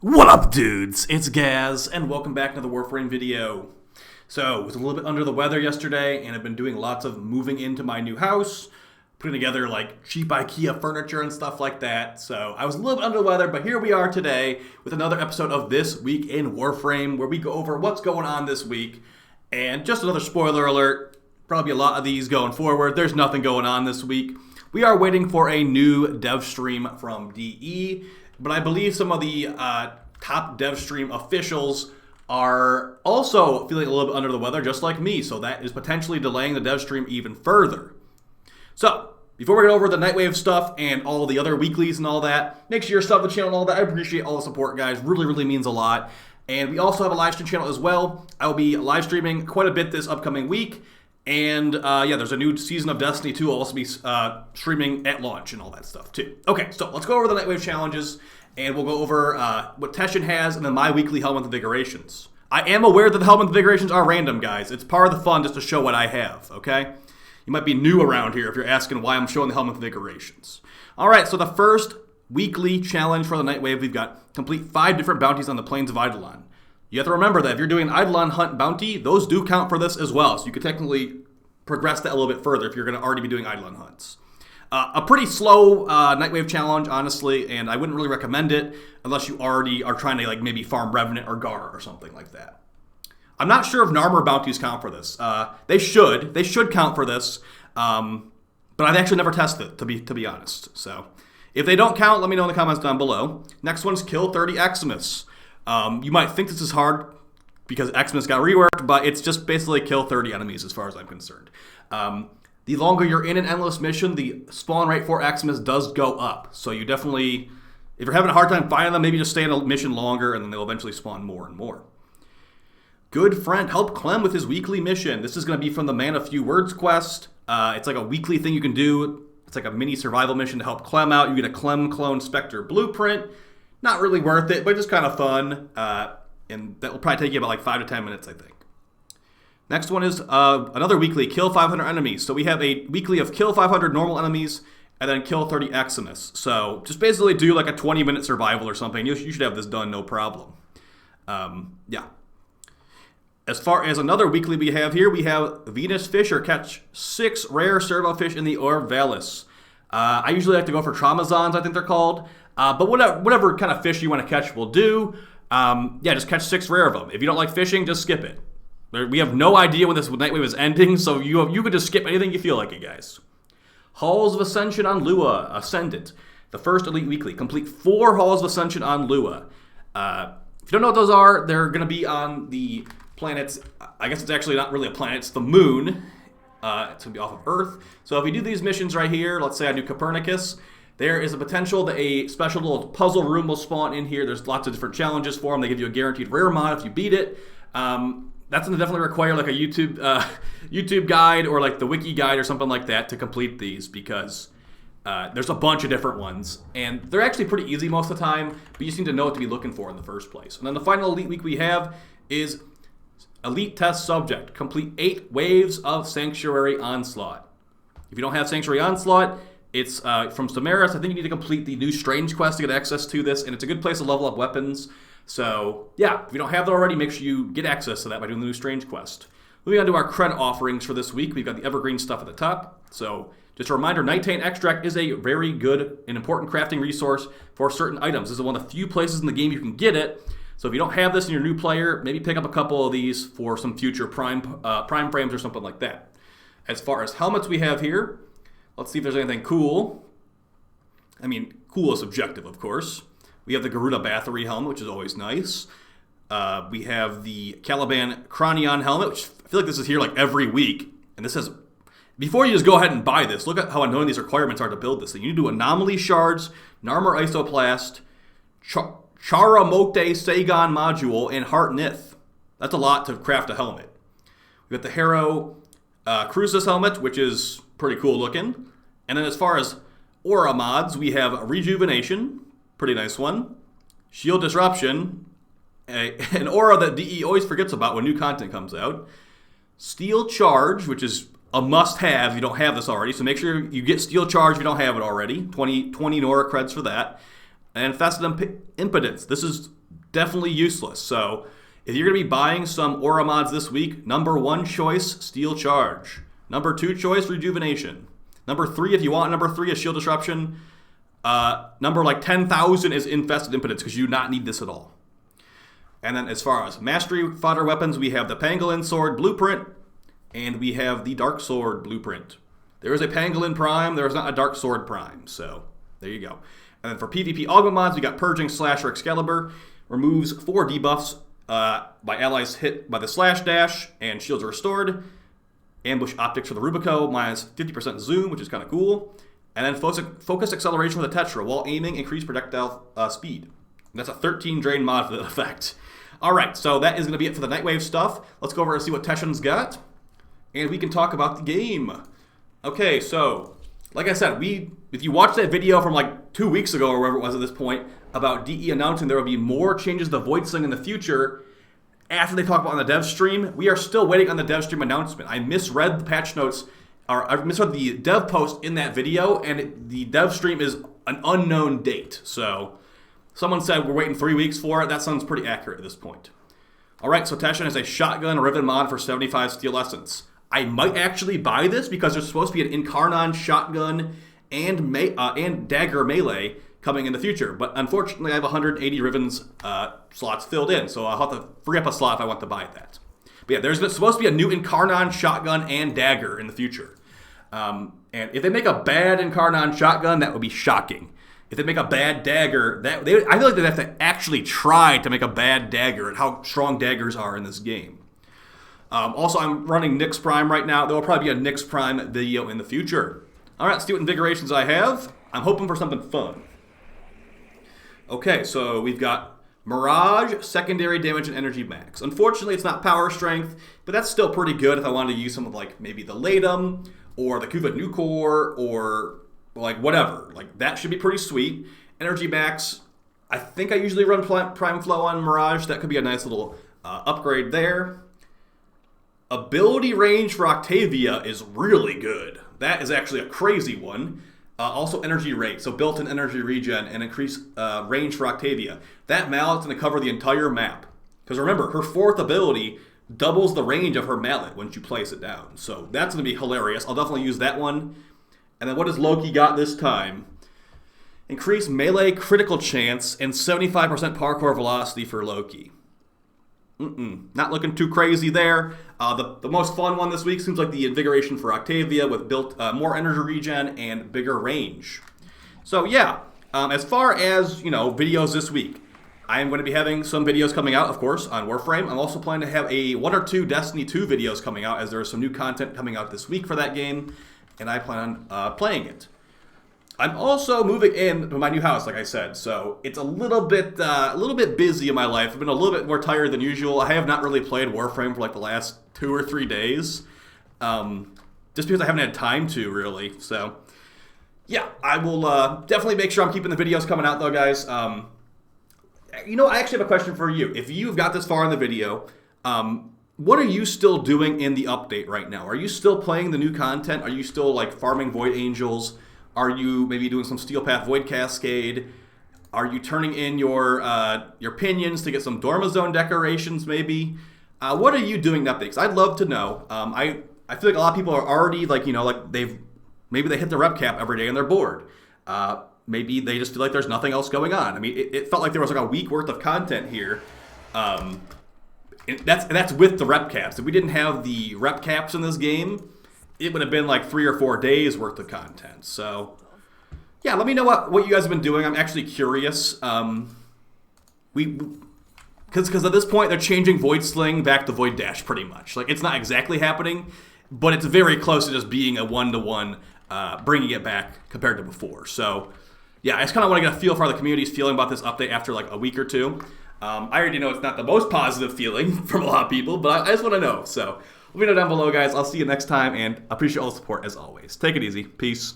What up, dudes? It's Gaz, and welcome back to the Warframe video. So, I was a little bit under the weather yesterday, and I've been doing lots of moving into my new house, putting together, like, cheap IKEA furniture and stuff like that. So, I was a little bit under the weather, but here we are today with another episode of This Week in Warframe, where we go over what's going on this week. And just another spoiler alert, probably a lot of these going forward. There's nothing going on this week. We are waiting for a new dev stream from DE, but I believe some of the top dev stream officials are also feeling a little bit under the weather, just like me, so that is potentially delaying the dev stream even further. So, before we get over the Nightwave stuff and all the other weeklies and all that, make sure you're subbed to the channel and all that. I appreciate all the support, guys. Really means a lot. And we also have a live stream channel as well. I will be live streaming quite a bit this upcoming week. And yeah, there's a new season of Destiny 2. I'll also be streaming at launch and all that stuff too. Okay, so let's go over the Nightwave challenges, and we'll go over what Teshin has and then my weekly helmet configurations. I am aware that the helmet configurations are random, guys. It's part of the fun just to show what I have, okay? You might be new around here if you're asking why I'm showing the helmet configurations. All right, so the first weekly challenge for the Nightwave, we've got complete 5 different bounties on the Plains of Eidolon. You have to remember that if you're doing an Eidolon Hunt bounty, those do count for this as well. So you could technically progress that a little bit further if you're going to already be doing Eidolon Hunts. A pretty slow Nightwave challenge, honestly, and I wouldn't really recommend it unless you already are trying to like maybe farm Revenant or Gar or something like that. I'm not sure if Narmer bounties count for this. They should. They should count for this, but I've actually never tested it, to be honest. So if they don't count, let me know in the comments down below. Next one's Kill 30 Xmas. You might think this is hard because Xmas got reworked, but it's just basically kill 30 enemies as far as I'm concerned. The longer you're in an endless mission, the spawn rate for Xmas does go up. So you definitely, if you're having a hard time finding them, maybe just stay in a mission longer and then they'll eventually spawn more and more. Good friend, help Clem with his weekly mission. This is going to be from the Man of Few Words quest. It's like a weekly thing you can do. It's like a mini survival mission to help Clem out. You get a Clem Clone Spectre blueprint. Not really worth it, but just kind of fun. And that will probably take you about like 5 to 10 minutes, I think. Next one is another weekly, kill 500 enemies. So we have a weekly of kill 500 normal enemies and then kill 30 Xmas. So just basically do like a 20-minute survival or something. You should have this done, no problem. Yeah. As far as another weekly we have here, we have Venus Fisher catch 6 rare servofish in the Orvalis. I usually like to go for Traumazons, I think they're called. But whatever kind of fish you want to catch will do. Yeah, just catch 6 rare of them. If you don't like fishing, just skip it. We have no idea when this Nightwave is ending, so you could just skip anything you feel like it, guys. Halls of Ascension on Lua, Ascendant. The first Elite Weekly. Complete 4 Halls of Ascension on Lua. If you don't know what those are, they're going to be on the planets. I guess it's actually not really a planet, it's the moon. It's going to be off of Earth. So if we do these missions right here, let's say I do Copernicus, there is a potential that a special little puzzle room will spawn in here. There's lots of different challenges for them. They give you a guaranteed rare mod if you beat it. That's going to definitely require like a YouTube guide or like the wiki guide or something like that to complete these because there's a bunch of different ones. And they're actually pretty easy most of the time, but you just need to know what to be looking for in the first place. And then the final Elite Week we have is Elite Test Subject. Complete 8 waves of Sanctuary Onslaught. If you don't have Sanctuary Onslaught, it's from Samaris. I think you need to complete the new Strange quest to get access to this, and it's a good place to level up weapons. So, yeah, if you don't have that already, make sure you get access to that by doing the new Strange quest. Moving on to our cred offerings for this week, we've got the evergreen stuff at the top. So, just a reminder, Nightane Extract is a very good and important crafting resource for certain items. This is one of the few places in the game you can get it. So if you don't have this and you're a new player, maybe pick up a couple of these for some future prime frames or something like that. As far as helmets we have here, let's see if there's anything cool. I mean, cool is subjective, of course. We have the Garuda Bathory helmet, which is always nice. We have the Caliban Cranion helmet, which I feel like this is here like every week. And this has, before you just go ahead and buy this, look at how annoying these requirements are to build this thing. You need to do Anomaly Shards, Narmer Isoplast, Charamote Sagon Module, and Heart Nith. That's a lot to craft a helmet. We got the Harrow Crucis helmet, which is pretty cool looking. And then as far as aura mods, we have Rejuvenation, pretty nice one. Shield Disruption, an aura that DE always forgets about when new content comes out. Steel Charge, which is a must-have if you don't have this already, so make sure you get Steel Charge if you don't have it already. 20 Nora creds for that. And Faceted Impotence. This is definitely useless. So if you're going to be buying some aura mods this week, number 1 choice, Steel Charge. Number 2 choice, Rejuvenation. Number 3, if you want number 3, is Shield Disruption. Number like 10,000 is Infested Impotence, because you do not need this at all. And then as far as Mastery fodder weapons, we have the Pangolin Sword Blueprint, and we have the Dark Sword Blueprint. There is a Pangolin Prime, there is not a Dark Sword Prime, so there you go. And then for PvP Augment mods, we got Purging Slasher Excalibur, removes 4 debuffs by allies hit by the Slash Dash, and shields are restored. Ambush Optics for the Rubico, minus 50% zoom, which is kind of cool. And then Focus Acceleration with the Tetra, while aiming, increase projectile speed. And that's a 13 drain mod for that effect. Alright, so that is going to be it for the Nightwave stuff. Let's go over and see what Teshin's got, and we can talk about the game. Okay, so, like I said, if you watched that video from like 2 weeks ago, or wherever it was at this point, about DE announcing there will be more changes to Void Sling in the future, after they talk about on the dev stream, we are still waiting on the dev stream announcement. I misread the patch notes, or I misread the dev post in that video, and the dev stream is an unknown date. So someone said we're waiting 3 weeks for it. That sounds pretty accurate at this point. Alright, so Teshin has a Shotgun Rivet Mod for 75 Steel Essence. I might actually buy this because there's supposed to be an Incarnon Shotgun and Dagger Melee coming in the future, but unfortunately I have 180 Rivens slots filled in, so I'll have to free up a slot if I want to buy that. But yeah, there's supposed to be a new Incarnon Shotgun and Dagger in the future. And if they make a bad Incarnon Shotgun, that would be shocking. If they make a bad Dagger, I feel like they'd have to actually try to make a bad Dagger and how strong daggers are in this game. Also, I'm running Nyx Prime right now. There will probably be a Nyx Prime video in the future. Alright, let's see what invigorations I have. I'm hoping for something fun. Okay, so we've got Mirage, Secondary Damage, and Energy Max. Unfortunately, it's not Power Strength, but that's still pretty good if I wanted to use some of like maybe the Latum, or the Kuva Nucor, or like whatever. Like that should be pretty sweet. Energy Max, I think I usually run Prime Flow on Mirage. That could be a nice little upgrade there. Ability range for Octavia is really good. That is actually a crazy one. Also energy rate, so built-in energy regen and increased range for Octavia. That mallet's going to cover the entire map. Because remember, her 4th ability doubles the range of her mallet once you place it down. So that's going to be hilarious. I'll definitely use that one. And then what does Loki got this time? Increased melee critical chance and 75% parkour velocity for Loki. Not looking too crazy there. The most fun one this week seems like the Invigoration for Octavia with built more energy regen and bigger range. So yeah, as far as videos this week, I am going to be having some videos coming out, of course, on Warframe. I'm also planning to have 1 or 2 Destiny 2 videos coming out, as there is some new content coming out this week for that game, and I plan on playing it. I'm also moving in to my new house, like I said, so it's a little bit busy in my life. I've been a little bit more tired than usual. I have not really played Warframe for like the last 2 or 3 days, just because I haven't had time to, really. So, yeah, I will definitely make sure I'm keeping the videos coming out, though, guys. I actually have a question for you. If you've got this far in the video, what are you still doing in the update right now? Are you still playing the new content? Are you still like farming Void Angels? Are you maybe doing some Steel Path Void Cascade? Are you turning in your pinions to get some Dormazone decorations maybe? What are you doing in updates? 'Cause I'd love to know. I feel like a lot of people are already maybe they hit the rep cap every day and they're bored. Maybe they just feel like there's nothing else going on. I mean, it felt like there was like a week worth of content here. And that's with the rep caps. If we didn't have the rep caps in this game, it would have been like 3 or 4 days worth of content. So, yeah, let me know what you guys have been doing. I'm actually curious. Because at this point, they're changing Void Sling back to Void Dash pretty much. Like, it's not exactly happening, but it's very close to just being a one-to-one, bringing it back compared to before. So, yeah, I just kind of want to get a feel for how the community is feeling about this update after like a week or 2. I already know it's not the most positive feeling from a lot of people, but I just want to know. So, let me know down below, guys. I'll see you next time, and I appreciate all the support as always. Take it easy. Peace.